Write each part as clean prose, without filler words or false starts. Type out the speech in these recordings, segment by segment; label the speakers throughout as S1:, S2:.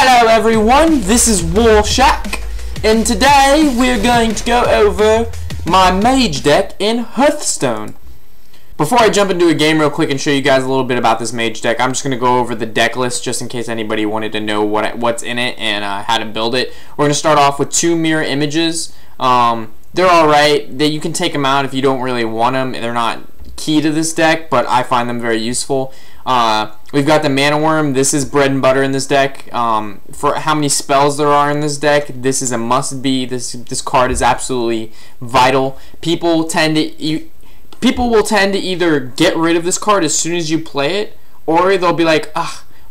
S1: Hello everyone, this is Warshack, and today we're going to go over my Mage deck in Hearthstone. Before I jump into a game real quick and show you guys a little bit about this Mage deck, I'm just going to go over the deck list just in case anybody wanted to know what's in it and how to build it. We're going to start off with 2 mirror images. They're alright. You can take them out if you don't really want them. They're not key to this deck, but I find them very useful. We've got the Mana Worm. This is bread and butter in this deck. For how many spells there are in this deck, this is a must-be. This card is absolutely vital. People will tend to either get rid of this card as soon as you play it, or they'll be like,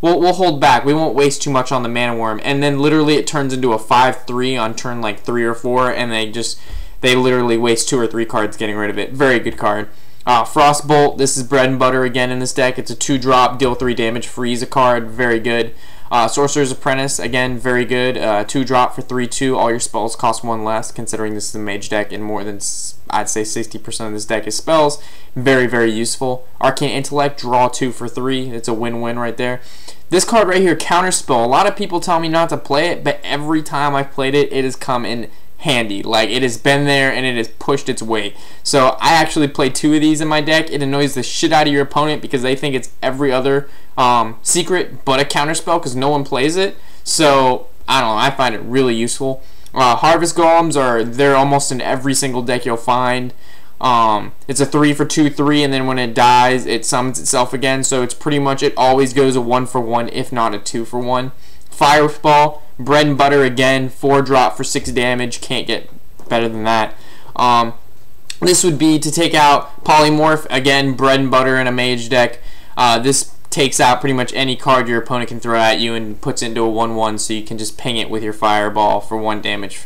S1: we'll hold back. We won't waste too much on the Mana Worm, and then literally it turns into a 5/3 on turn like 3 or 4, and they literally waste 2 or 3 cards getting rid of it. Very good card. Frostbolt, this is bread and butter again in this deck. It's a 2-drop, deal 3 damage, freeze a card, very good. Sorcerer's Apprentice, again, very good. 2-drop for 3/2, all your spells cost 1 less, considering this is a Mage deck and more than, I'd say, 60% of this deck is spells. Very, very useful. Arcane Intellect, draw 2 for 3, it's a win-win right there. This card right here, Counterspell, a lot of people tell me not to play it, but every time I've played it, it has come in handy. Like, it has been there and it has pushed its weight. So I actually play 2 of these in my deck. It annoys the shit out of your opponent because they think it's every other secret but a counterspell because no one plays it. So I don't know, I find it really useful. Harvest Golems they're almost in every single deck you'll find. It's a 3 for 2/3, and then when it dies it summons itself again, so it's pretty much, it always goes a 1 for 1 if not a 2 for 1. Fireball, bread and butter again, 4-drop for 6 damage, can't get better than that. This would be to take out Polymorph, again, bread and butter in a Mage deck. This takes out pretty much any card your opponent can throw at you and puts it into a 1/1, so you can just ping it with your Fireball for 1 damage.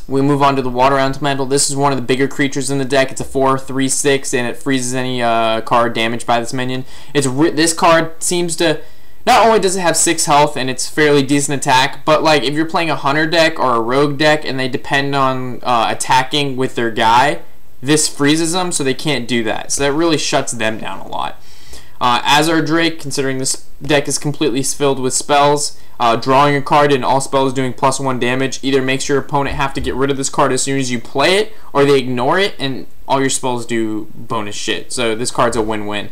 S1: We move on to the Water Elemental. This is one of the bigger creatures in the deck. It's a 4/3/6, and it freezes any card damaged by this minion. This card seems to... Not only does it have 6 health and it's fairly decent attack, but like if you're playing a hunter deck or a rogue deck and they depend on attacking with their guy, this freezes them so they can't do that. So that really shuts them down a lot. Azar Drake, considering this deck is completely filled with spells, drawing a card and all spells doing +1 damage either makes your opponent have to get rid of this card as soon as you play it, or they ignore it and all your spells do bonus shit. So this card's a win-win.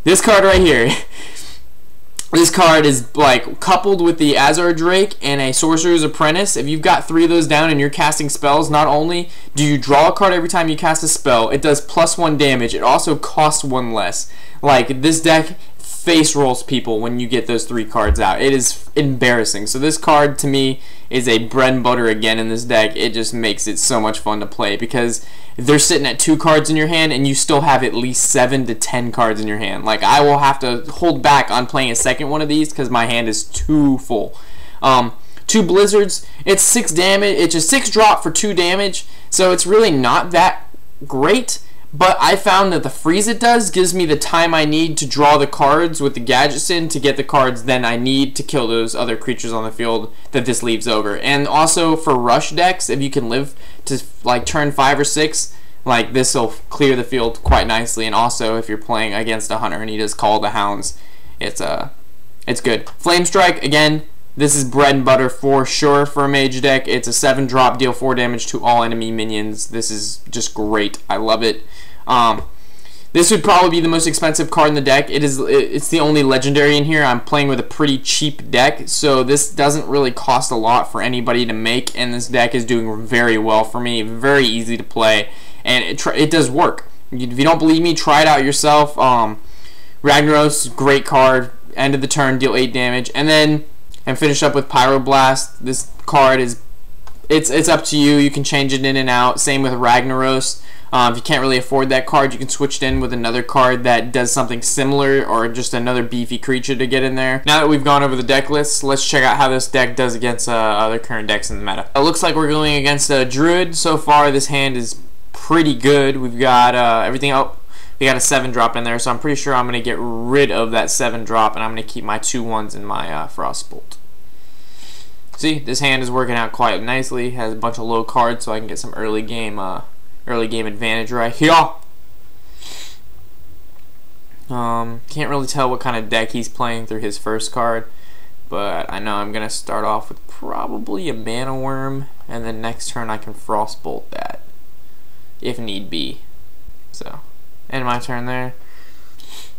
S1: This card right here... This card is like coupled with the Azar Drake and a Sorcerer's Apprentice. If you've got 3 of those down and you're casting spells, not only do you draw a card every time you cast a spell, it does +1 damage. It also costs 1 less. Like, this deck face rolls people when you get those 3 cards out. It is embarrassing. So this card to me is a bread and butter again in this deck. It just makes it so much fun to play because they're sitting at 2 cards in your hand and you still have at least 7 to 10 cards in your hand. Like, I will have to hold back on playing a second one of these because my hand is too full. 2 Blizzards, it's 6 damage. It's a 6-drop for 2 damage, so it's really not that great. But I found that the freeze it does gives me the time I need to draw the cards with the gadgets in to get the cards then I need to kill those other creatures on the field that this leaves over. And also for rush decks, if you can live to like turn 5 or 6, like this will clear the field quite nicely. And also if you're playing against a hunter and he does Call the Hounds, it's good. Flame Strike, again, this is bread and butter for sure for a Mage deck. It's a 7-drop, deal 4 damage to all enemy minions. This is just great. I love it. This would probably be the most expensive card in the deck. It's the only legendary in here. I'm playing with a pretty cheap deck, so this doesn't really cost a lot for anybody to make, and this deck is doing very well for me. Very easy to play, and it does work. If you don't believe me, try it out yourself. Ragnaros, great card. End of the turn, deal 8 damage, and finish up with Pyroblast. This card is, it's up to you. You can change it in and out. Same with Ragnaros. If you can't really afford that card, you can switch it in with another card that does something similar, or just another beefy creature to get in there. Now that we've gone over the deck list, let's check out how this deck does against other current decks in the meta. It looks like we're going against a druid. So far, this hand is pretty good. We've got everything out. We got a 7-drop in there, so I'm pretty sure I'm going to get rid of that 7-drop, and I'm going to keep my 2/1s in my Frostbolt. See, this hand is working out quite nicely. Has a bunch of low cards, so I can get some early game advantage right here. Can't really tell what kind of deck he's playing through his first card. but I know I'm gonna start off with probably a mana worm, and then next turn I can frostbolt that if need be. So, end my turn there.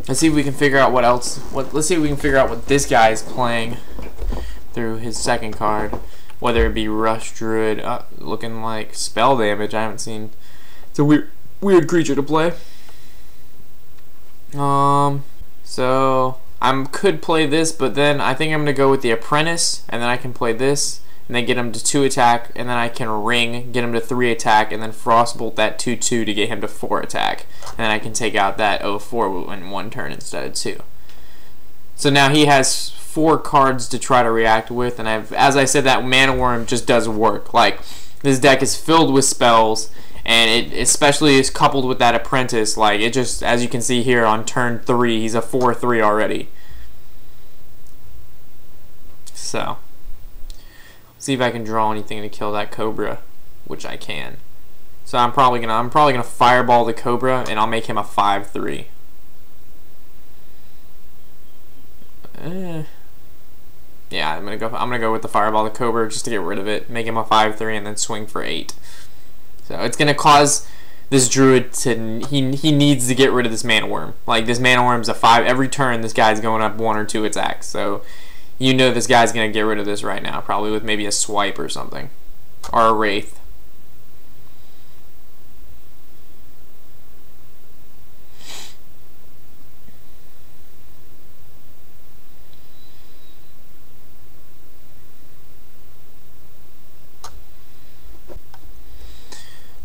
S1: Let's see if we can figure out what else. Let's see if we can figure out what this guy is playing through his second card. Whether it be Rush Druid, looking like spell damage. I haven't seen. It's a weird creature to play. So I could play this, but then I think I'm gonna go with the Apprentice, and then I can play this, and then get him to 2 attack, and then I can ring, get him to 3 attack, and then Frostbolt that 2/2 to get him to 4 attack, and then I can take out that 0/4 in 1 turn instead of 2. So now he has 4 cards to try to react with, and as I said, that Mana Worm just does work. Like, this deck is filled with spells, and it especially is coupled with that Apprentice. Like, it just, as you can see here on turn 3, he's a 4/3 already. So, see if I can draw anything to kill that Cobra, which I can. So I'm probably gonna fireball the Cobra, and I'll make him a 5/3. Yeah, I'm gonna go with the fireball the Cobra just to get rid of it, make him a 5/3, and then swing for 8. So it's gonna cause this Druid to he needs to get rid of this Mana Worm. Like, this Mana Worm's a 5 every turn. This guy's going up 1 or 2 attacks. So you know this guy's gonna get rid of this right now, probably with maybe a swipe or something, or a Wraith.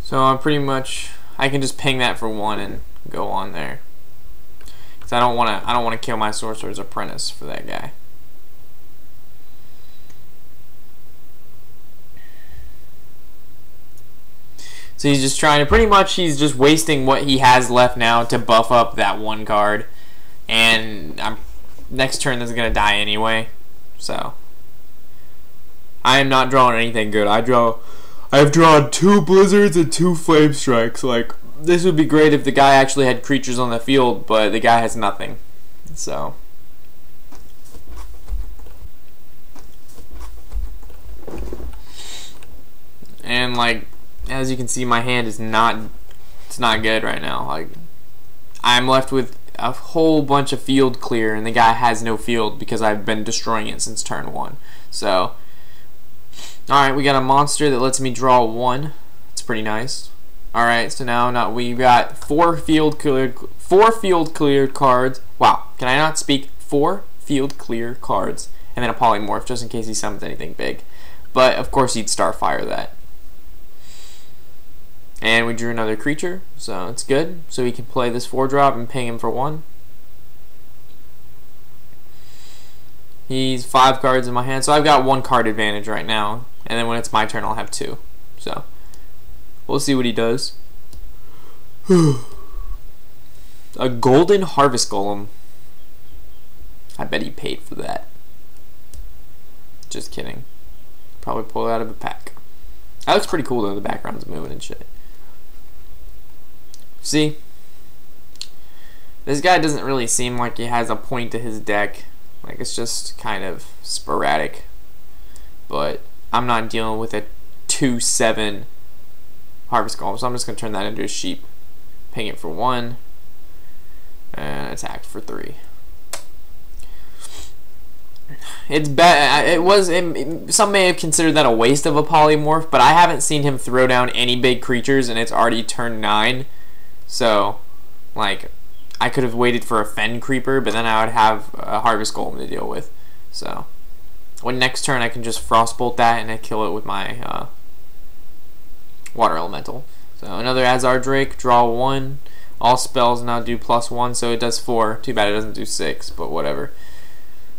S1: So I'm pretty much, I can just ping that for 1 and go on there, because I don't want to kill my Sorcerer's Apprentice for that guy. So he's just trying to, pretty much he's just wasting what he has left now to buff up that 1 card, and next turn this is gonna die anyway. So I am not drawing anything good. I've drawn 2 Blizzards and 2 Flame Strikes. Like, this would be great if the guy actually had creatures on the field, but the guy has nothing. So, and like, as you can see, my hand is not good right now. Like, I'm left with a whole bunch of field clear, and the guy has no field because I've been destroying it since turn 1. So, alright, we got a monster that lets me draw 1. It's pretty nice. Alright, so now we got 4 field cleared cards. Wow, can I not speak? 4 field clear cards, and then a polymorph just in case he summons anything big. But of course he'd Starfire that. And we drew another creature, so it's good. So we can play this 4-drop and ping him for 1. He's 5 cards in my hand, so I've got 1 card advantage right now. And then when it's my turn, I'll have 2. So we'll see what he does. A golden harvest golem. I bet he paid for that. Just kidding. Probably pull it out of a pack. That looks pretty cool though. The background's moving and shit. See, this guy doesn't really seem like he has a point to his deck. Like, it's just kind of sporadic. But I'm not dealing with a 2/7 harvest golem, so I'm just gonna turn that into a sheep, ping it for 1, and attack for 3. It's bad. Some may have considered that a waste of a polymorph, but I haven't seen him throw down any big creatures, and it's already turn 9. So, like, I could have waited for a Fen Creeper, but then I would have a Harvest Golem to deal with. So, when next turn I can just Frostbolt that and I kill it with my Water Elemental. So, another Azar Drake, draw 1. All spells now do +1, so it does 4. Too bad it doesn't do 6, but whatever.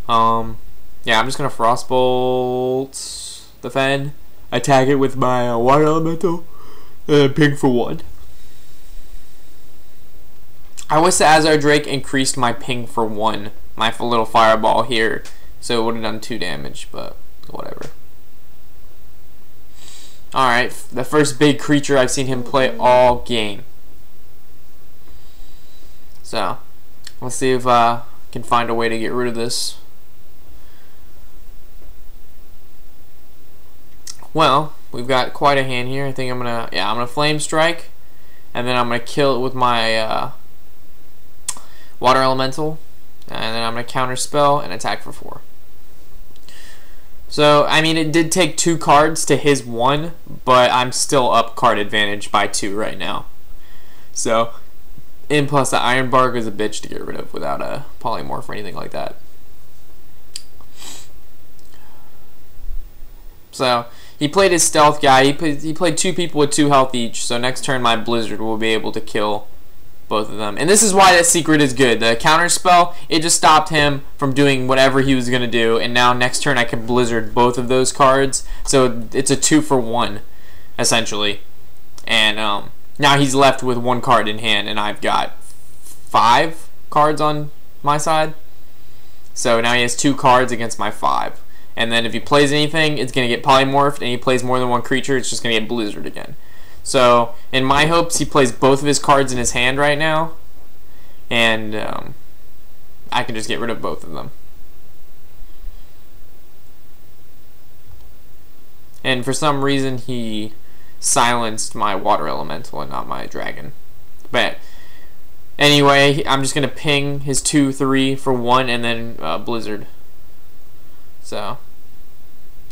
S1: Yeah, I'm just gonna Frostbolt the Fen, attack it with my Water Elemental, and then ping for 1. I wish the Azar Drake increased my ping for 1, my little fireball here, so it would have done 2 damage, but whatever. Alright, the first big creature I've seen him play all game. So, let's see if I can find a way to get rid of this. Well, we've got quite a hand here. I think I'm gonna Flame Strike, and then I'm gonna kill it with my Water Elemental, and then I'm gonna counter spell and attack for 4. So I mean, it did take 2 cards to his 1, but I'm still up card advantage by 2 right now. So, and plus the Iron Bark is a bitch to get rid of without a polymorph or anything like that. So he played his stealth guy. He played 2 people with 2 health each. So next turn my Blizzard will be able to kill both of them. And this is why that secret is good. The counter spell, it just stopped him from doing whatever he was going to do. And now next turn I can Blizzard both of those cards. So it's a 2 for 1, essentially. And now he's left with 1 card in hand. And I've got 5 cards on my side. So now he has 2 cards against my 5. And then if he plays anything, it's going to get polymorphed. And he plays more than 1 creature, it's just going to get Blizzard again. So, in my hopes, he plays both of his cards in his hand right now. And I can just get rid of both of them. And for some reason, he silenced my Water Elemental and not my Dragon. But anyway, I'm just going to ping his 2/3 for 1 and then Blizzard. So.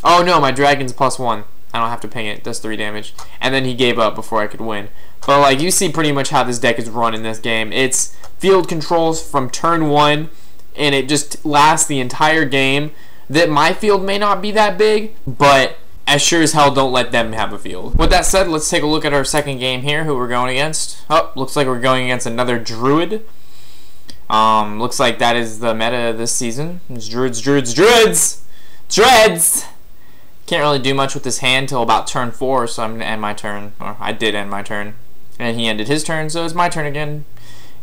S1: Oh no, my Dragon's +1. I don't have to ping it. It does 3 damage. And then he gave up before I could win. But like, you see pretty much how this deck is run in this game. It's field controls from turn 1, and it just lasts the entire game. That my field may not be that big, but I sure as hell don't let them have a field. With that said, let's take a look at our second game here, who we're going against. Oh, looks like we're going against another Druid. Looks like that is the meta this season. It's Druids, Druids, Druids! Dreads! Can't really do much with this hand till about turn 4, so I'm going to end my turn. Or I did end my turn. And he ended his turn, so it's my turn again.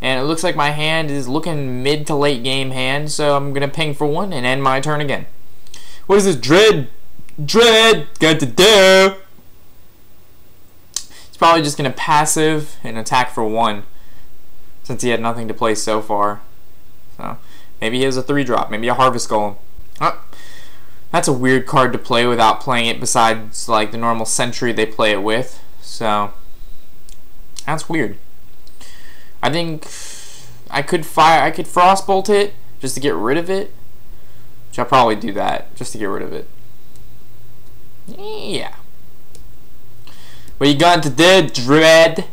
S1: And it looks like my hand is looking mid to late game hand, so I'm going to ping for 1 and end my turn again. What is this Dread got to do? He's probably just going to passive and attack for 1, since he had nothing to play so far. So maybe he has a 3-drop, maybe a Harvest Golem. Oh. That's a weird card to play without playing it besides like the normal Sentry they play it with. So that's weird. I think I could Frostbolt it just to get rid of it. Which I'll probably do that just to get rid of it. Yeah. What you got to do, Dread?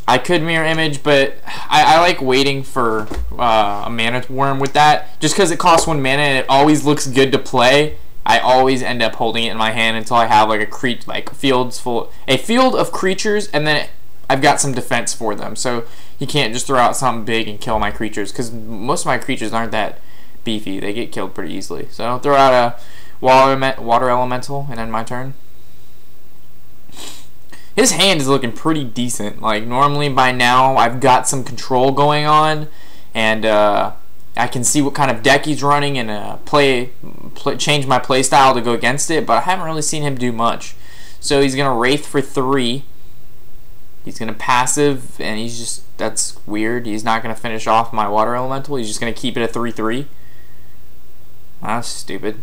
S1: I could Mirror Image, but I like waiting for a Mana Worm with that. Just because it costs 1 mana and it always looks good to play, I always end up holding it in my hand until I have like a field of creatures, and then I've got some defense for them. So you can't just throw out something big and kill my creatures, because most of my creatures aren't that beefy. They get killed pretty easily. So I'll throw out a Water Elemental and end my turn. His hand is looking pretty decent. Like, normally by now I've got some control going on, and I can see what kind of deck he's running and change my play style to go against it, but I haven't really seen him do much. So he's going to Wraith for 3. He's going to passive, and that's weird. He's not going to finish off my Water Elemental. He's just going to keep it at 3/3. That's stupid.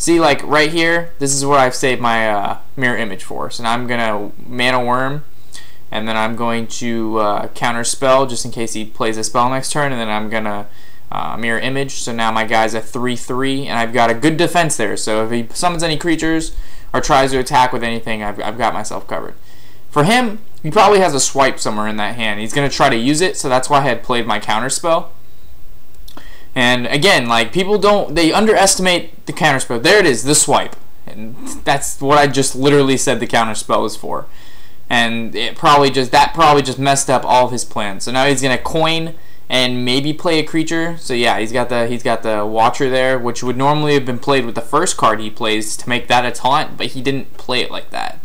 S1: See, like, right here, this is what I've saved my Mirror Image for. So now I'm going to Mana Worm, and then I'm going to counter spell just in case he plays a spell next turn, and then I'm going to Mirror Image. So now my guy's at 3/3, and I've got a good defense there. So if he summons any creatures or tries to attack with anything, I've got myself covered. For him, he probably has a swipe somewhere in that hand. He's going to try to use it, so that's why I had played my counter spell. And again, like, they underestimate the counterspell. There it is, the swipe. And that's what I just literally said the counterspell is for. And that probably just messed up all of his plans. So now he's gonna coin and maybe play a creature. So yeah, he's got the Watcher there, which would normally have been played with the first card he plays to make that a taunt, but he didn't play it like that.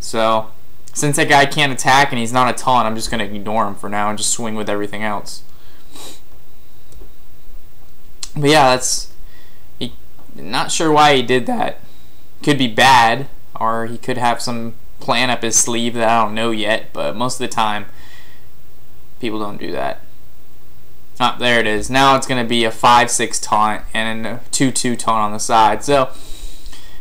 S1: So since that guy can't attack and he's not a taunt, I'm just gonna ignore him for now and just swing with everything else. But yeah, not sure why he did that. Could be bad, or he could have some plan up his sleeve that I don't know yet, but most of the time, people don't do that. Ah, there it is. Now it's going to be a 5/6 taunt and a 2/2 taunt on the side. So,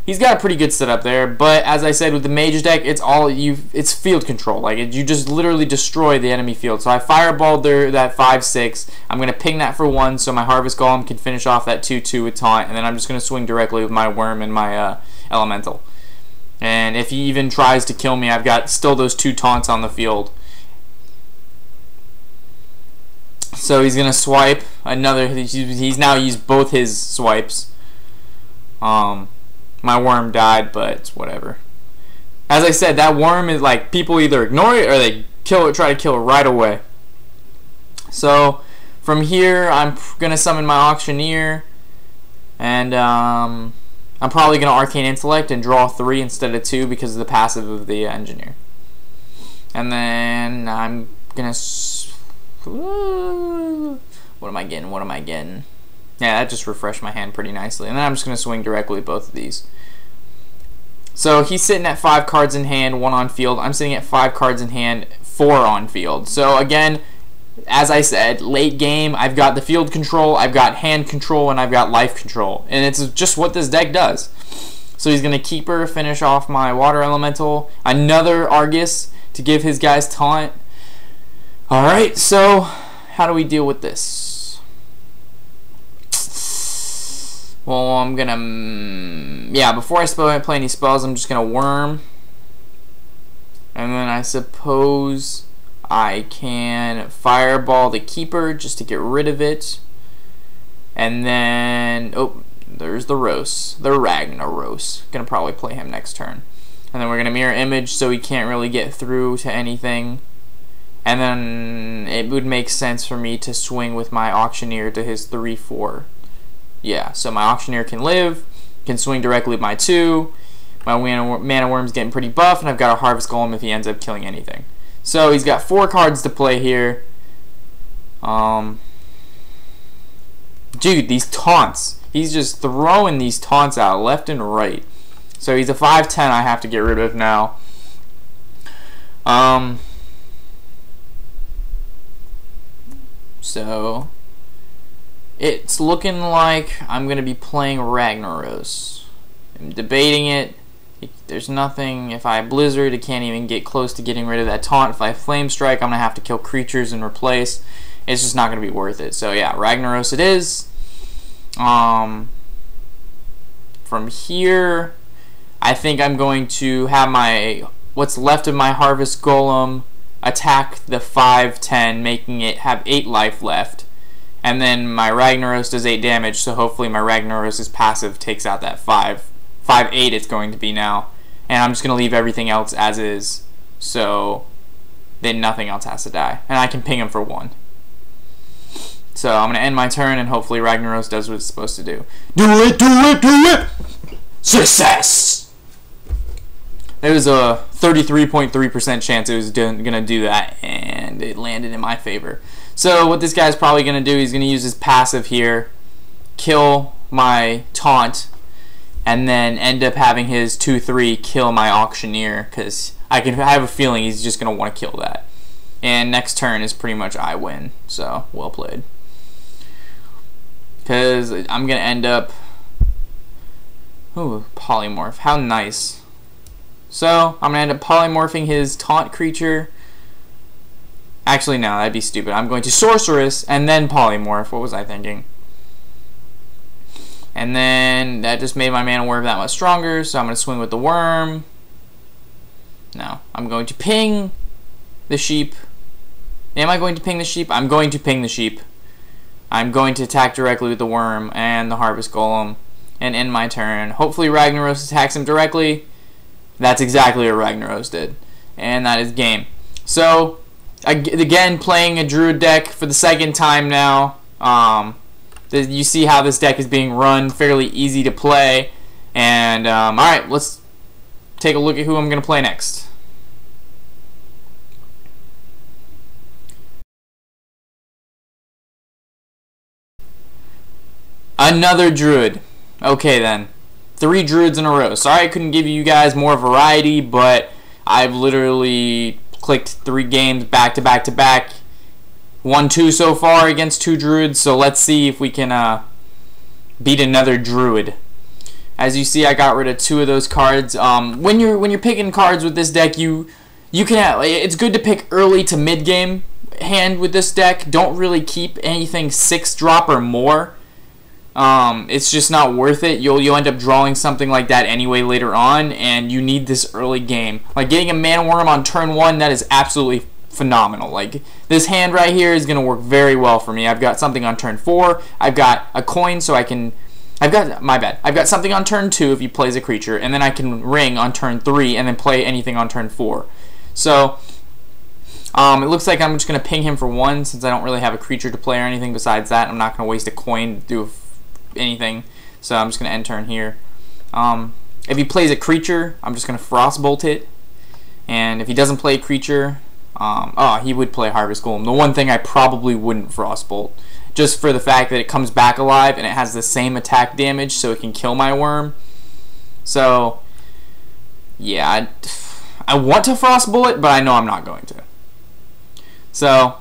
S1: he's got a pretty good setup there. But as I said, with the Mage deck, it's field control. Like, you just literally destroy the enemy field. So I fireballed that 5/6. I'm gonna ping that for 1, so my Harvest Golem can finish off that 2/2 with taunt, and then I'm just gonna swing directly with my Worm and my Elemental. And if he even tries to kill me, I've got still those 2 taunts on the field. So he's gonna swipe another. He's now used both his swipes. My Worm died, but it's whatever. As I said, that Worm is like, people either ignore it or they kill it, try to kill it right away. So from here, I'm gonna summon my Auctioneer, and I'm probably gonna Arcane Intellect and draw 3 instead of 2 because of the passive of the Engineer. And then I'm gonna. What am I getting? What am I getting? Yeah, that just refreshed my hand pretty nicely. And then I'm just going to swing directly with both of these. So he's sitting at 5 cards in hand, 1 on field. I'm sitting at 5 cards in hand, 4 on field. So again, as I said, late game, I've got the field control, I've got hand control, and I've got life control. And it's just what this deck does. So he's going to Keeper, finish off my Water Elemental. Another Argus to give his guys taunt. Alright, so how do we deal with this? Well, I'm gonna, yeah, before I play any spells, I'm just gonna Worm. And then I suppose I can Fireball the Keeper just to get rid of it. And then, oh, there's the Rose, the Ragnaros. Gonna probably play him next turn. And then we're gonna Mirror Image so he can't really get through to anything. And then it would make sense for me to swing with my Auctioneer to his 3/4. Yeah, so my Auctioneer can live, can swing directly with my 2. My Mana Worm's getting pretty buff, and I've got a Harvest Golem if he ends up killing anything. So he's got 4 cards to play here. Dude, these taunts. He's just throwing these taunts out left and right. So he's a 5/10 I have to get rid of now. So it's looking like I'm going to be playing Ragnaros. I'm debating it. There's nothing. If I Blizzard, it can't even get close to getting rid of that taunt. If I Flame Strike, I'm going to have to kill creatures and replace. It's just not going to be worth it. So yeah, Ragnaros it is. From here, I think I'm going to have what's left of my Harvest Golem attack the 5/10, making it have 8 life left. And then my Ragnaros does 8 damage, so hopefully my Ragnaros' passive takes out that 5/8 it's going to be now. And I'm just going to leave everything else as is, so then nothing else has to die. And I can ping him for 1. So I'm going to end my turn, and hopefully Ragnaros does what it's supposed to do. Do it, do it, do it! Success! There was a 33.3% chance it was going to do that, and it landed in my favor. So what this guy's probably going to do, he's going to use his passive here, kill my taunt, and then end up having his 2/3 kill my Auctioneer, because I have a feeling he's just going to want to kill that. And next turn is pretty much I win, so well played. Because I'm going to end up... Ooh, Polymorph, how nice. So, I'm going to end up polymorphing his taunt creature. Actually, no, that'd be stupid. I'm going to Sorceress and then polymorph. What was I thinking? And then that just made my Mana Worm that much stronger, so I'm going to swing with the Worm. No, I'm going to ping the Sheep. Am I going to ping the Sheep? I'm going to ping the Sheep. I'm going to attack directly with the Worm and the Harvest Golem and end my turn. Hopefully Ragnaros attacks him directly. That's exactly what Ragnaros did. And that is game. So, again, playing a Druid deck for the 2nd time now. You see how this deck is being run. Fairly easy to play. And, alright, let's take a look at who I'm going to play next. Another Druid. Okay, then. 3 Druids in a row. Sorry I couldn't give you guys more variety, but I've literally clicked 3 games back to back to back. 1-2 so far against 2 Druids, so let's see if we can beat another Druid. As you see, I got rid of 2 of those cards. When you're picking cards with this deck, you can have, it's good to pick early to mid game hand with this deck. Don't really keep anything 6-drop or more. It's just not worth it. You'll end up drawing something like that anyway later on, and you need this early game. Like getting a Mana Worm on turn 1, that is absolutely phenomenal. Like this hand right here is gonna work very well for me. I've got something on turn 4. I've got a coin, so I can. I've got something on turn 2 if he plays a creature, and then I can ring on turn 3 and then play anything on turn 4. So it looks like I'm just gonna ping him for 1 since I don't really have a creature to play or anything besides that. I'm not gonna waste a coin to do anything, so I'm just gonna end turn here. If he plays a creature, I'm just gonna Frostbolt it, and if he doesn't play a creature, he would play Harvest Golem. The one thing I probably wouldn't Frostbolt, just for the fact that it comes back alive and it has the same attack damage, so it can kill my worm. So yeah, I want to Frostbolt it, but I know I'm not going to. So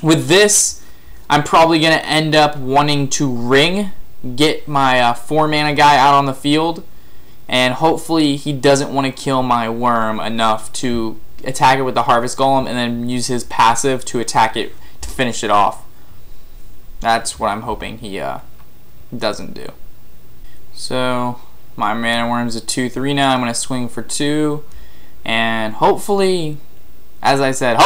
S1: with this, I'm probably going to end up wanting to ring, get my 4-mana guy out on the field, and hopefully he doesn't want to kill my worm enough to attack it with the Harvest Golem and then use his passive to attack it to finish it off. That's what I'm hoping he doesn't do. So my Mana Worm's a 2/3 now. I'm going to swing for 2, and hopefully, as I said,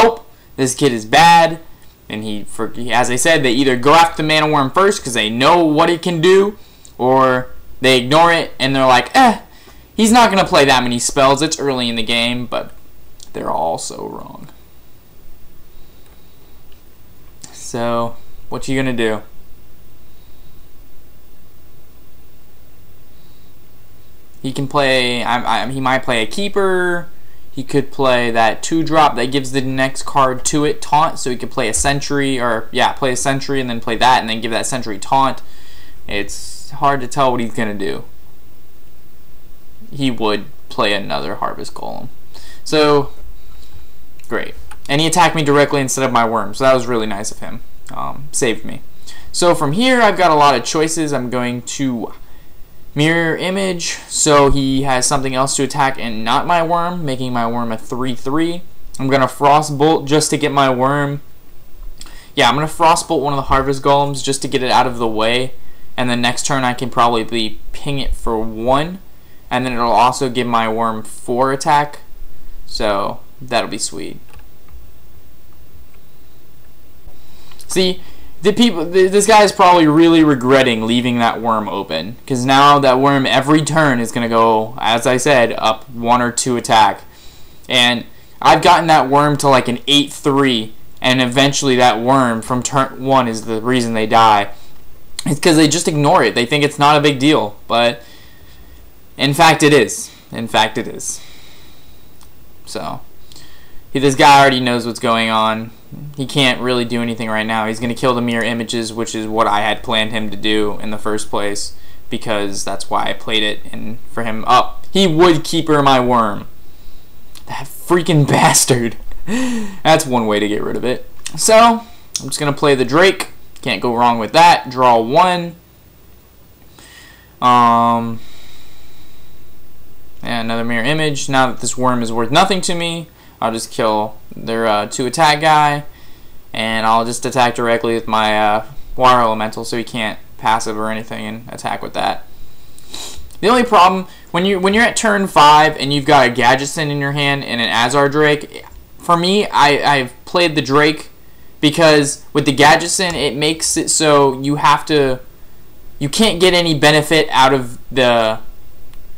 S1: this kid is bad. And as I said, they either go after the Mana Worm first because they know what it can do, or they ignore it and they're like, he's not going to play that many spells. It's early in the game, but they're all so wrong. So, what you going to do? He can play, he might play a Keeper. He could play that 2-drop that gives the next card to it taunt, so he could play a Sentry, or play a Sentry and then play that and then give that Sentry taunt. It's hard to tell what he's gonna do. He would play another Harvest Golem. So great. And he attacked me directly instead of my worm, so that was really nice of him. Saved me. So from here I've got a lot of choices. I'm going to Mirror Image, so he has something else to attack and not my worm, making my worm a 3/3. I'm going to Frostbolt just to get my worm. Yeah, I'm going to Frostbolt one of the Harvest Golems just to get it out of the way, and the next turn I can probably ping it for 1, and then it'll also give my worm 4 attack, so that'll be sweet. See, this guy is probably really regretting leaving that worm open, because now that worm every turn is going to go, as I said, up 1 or 2 attack. And I've gotten that worm to like an 8/3, and eventually that worm from turn 1 is the reason they die. It's because they just ignore it. They think it's not a big deal, but in fact it is. In fact it is. So this guy already knows what's going on. He can't really do anything right now. He's going to kill the Mirror Images, which is what I had planned him to do in the first place, because that's why I played it. And for him, he would Keeper my worm. That freaking bastard. That's one way to get rid of it. So I'm just going to play the Drake. Can't go wrong with that. Draw 1. And another Mirror Image. Now that this worm is worth nothing to me, I'll just kill their 2-attack guy, and I'll just attack directly with my Water Elemental, so he can't passive or anything and attack with that. The only problem when you're at turn 5 and you've got a Gadgetzan in your hand and an Azar Drake, for me, I've played the Drake because with the Gadgetzan it makes it so you can't get any benefit out of the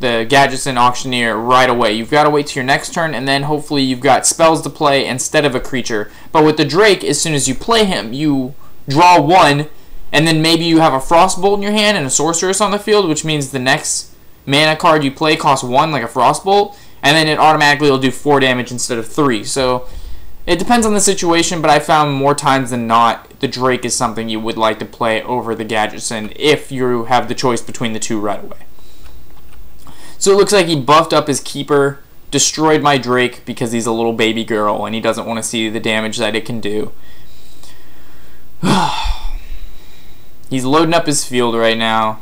S1: Gadgetzan Auctioneer right away. You've got to wait till your next turn, and then hopefully you've got spells to play instead of a creature. But with the Drake, as soon as you play him, you draw 1, and then maybe you have a Frostbolt in your hand and a Sorceress on the field, which means the next mana card you play costs 1, like a Frostbolt, and then it automatically will do 4 damage instead of 3. So it depends on the situation, but I found more times than not the Drake is something you would like to play over the Gadgetzan if you have the choice between the two right away. So it looks like he buffed up his Keeper, destroyed my Drake because he's a little baby girl and he doesn't want to see the damage that it can do. He's loading up his field right now.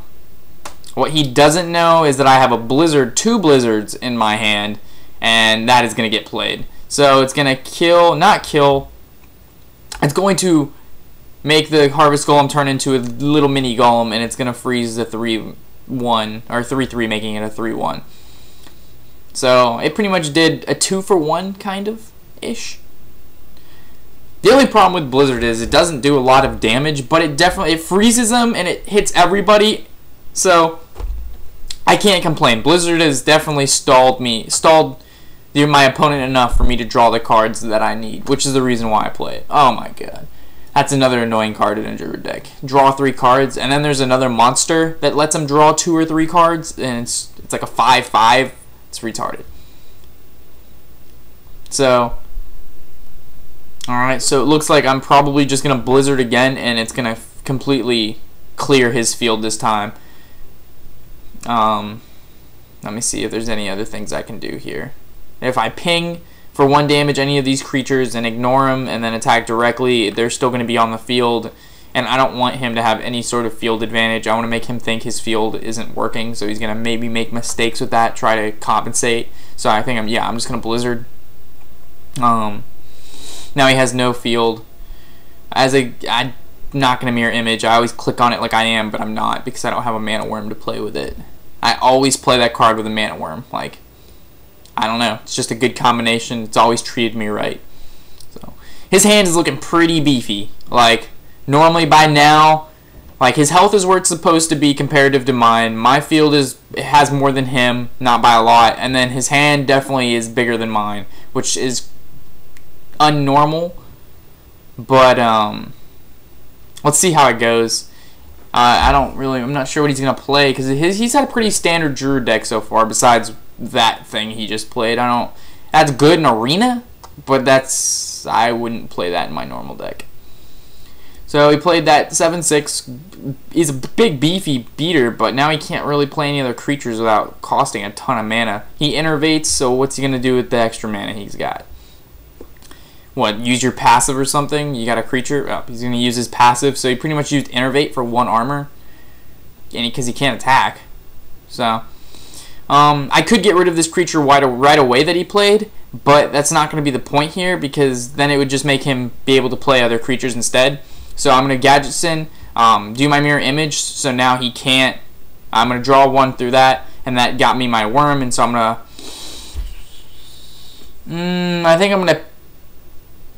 S1: What he doesn't know is that I have a blizzard, 2 blizzards in my hand, and that is going to get played. So it's going to kill, not kill, it's going to make the Harvest Golem turn into a little mini golem, and it's going to freeze the 3-1, or 3-3, making it a 3-1. So it pretty much did a 2-for-1 kind of ish. The only problem with Blizzard is it doesn't do a lot of damage, but it freezes them and it hits everybody. So I can't complain. Blizzard has definitely stalled my opponent enough for me to draw the cards that I need, which is the reason why I play it. Oh my god. That's another annoying card in a Druid deck. Draw 3 cards, and then there's another monster that lets him draw 2 or 3 cards, and it's like a 5/5. It's retarded. So, alright, so it looks like I'm probably just going to Blizzard again, and it's going to completely clear his field this time. Let me see if there's any other things I can do here. If I ping for 1 damage any of these creatures and ignore them and then attack directly, they're still going to be on the field, and I don't want him to have any sort of field advantage. I want to make him think his field isn't working, so he's going to maybe make mistakes with that, try to compensate. So I think I'm just going to Blizzard. Now he has no field. I'm not going to mirror image. I always click on it like I am, but I'm not, because I don't have a mana worm to play with it. I always play that card with a mana worm. Like, I don't know. It's just a good combination. It's always treated me right. So his hand is looking pretty beefy. Like, normally by now, like, his health is where it's supposed to be comparative to mine. My field has more than him, not by a lot, and then his hand definitely is bigger than mine, which is unnormal. But let's see how it goes. I'm not sure what he's gonna play, because he's had a pretty standard Druid deck so far. Besides that thing he just played, that's good in Arena, but I wouldn't play that in my normal deck. So he played that 7/6. He's a big beefy beater, but now he can't really play any other creatures without costing a ton of mana. He innervates, so what's he gonna do with the extra mana he's got? What, use your passive or something? You got a creature? Oh, he's gonna use his passive, so he pretty much used innervate for 1 armor, and because he can't attack. So I could get rid of this creature right away that he played, but that's not going to be the point here, because then it would just make him be able to play other creatures instead. So I'm going to Gadgetson, do my mirror image, so now he can't. I'm going to draw 1 through that, and that got me my worm, and so I'm going to... I think I'm going to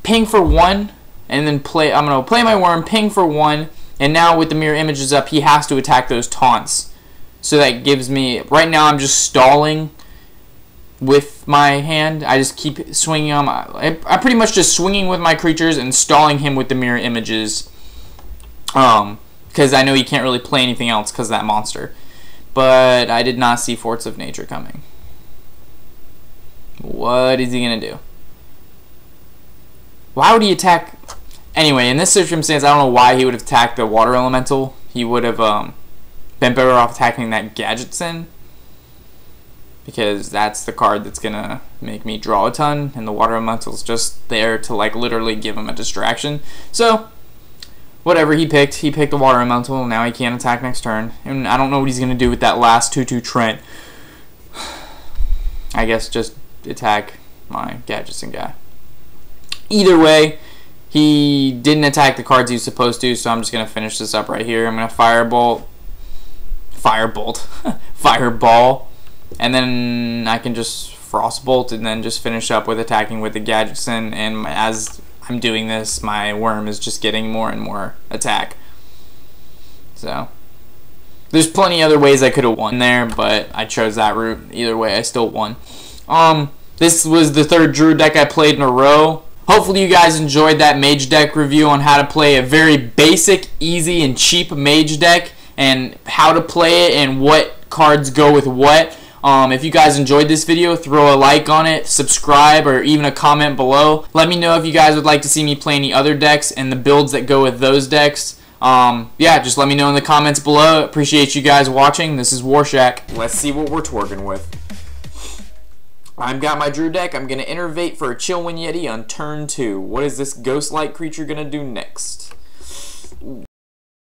S1: ping for 1, and then I'm going to play my worm, ping for 1, and now with the mirror images up, he has to attack those taunts. So that gives me... Right now I'm just stalling with my hand. I just keep swinging on I'm pretty much just swinging with my creatures and stalling him with the mirror images. Because I know he can't really play anything else because of that monster. But I did not see Force of Nature coming. What is he going to do? Why would he attack... Anyway, in this circumstance, I don't know why he would have attacked the Water Elemental. He would have been better off attacking that Gadgetson, because that's the card that's going to make me draw a ton, and the Water Elemental's just there to, like, literally give him a distraction. So, whatever he picked the Water Elemental, now he can't attack next turn, and I don't know what he's going to do with that last 2/2 Trent. I guess just attack my Gadgetson guy. Either way, he didn't attack the cards he was supposed to, so I'm just going to finish this up right here. I'm going to Fireball, and then I can just Frostbolt, and then just finish up with attacking with the Gadgetson, and as I'm doing this, my worm is just getting more and more attack. So, there's plenty other ways I could have won there, but I chose that route. Either way, I still won. This was the 3rd Druid deck I played in a row. Hopefully you guys enjoyed that Mage deck review on how to play a very basic, easy, and cheap Mage deck, and how to play it and what cards go with what. If you guys enjoyed this video, throw a like on it, subscribe, or even a comment below. Let me know if you guys would like to see me play any other decks and the builds that go with those decks. Yeah, just let me know in the comments below. Appreciate you guys watching. This is Warshack. Let's see what we're twerking with. I've got my Druid deck. I'm going to innervate for a Chillwind Yeti on turn 2. What is this ghost-like creature going to do next?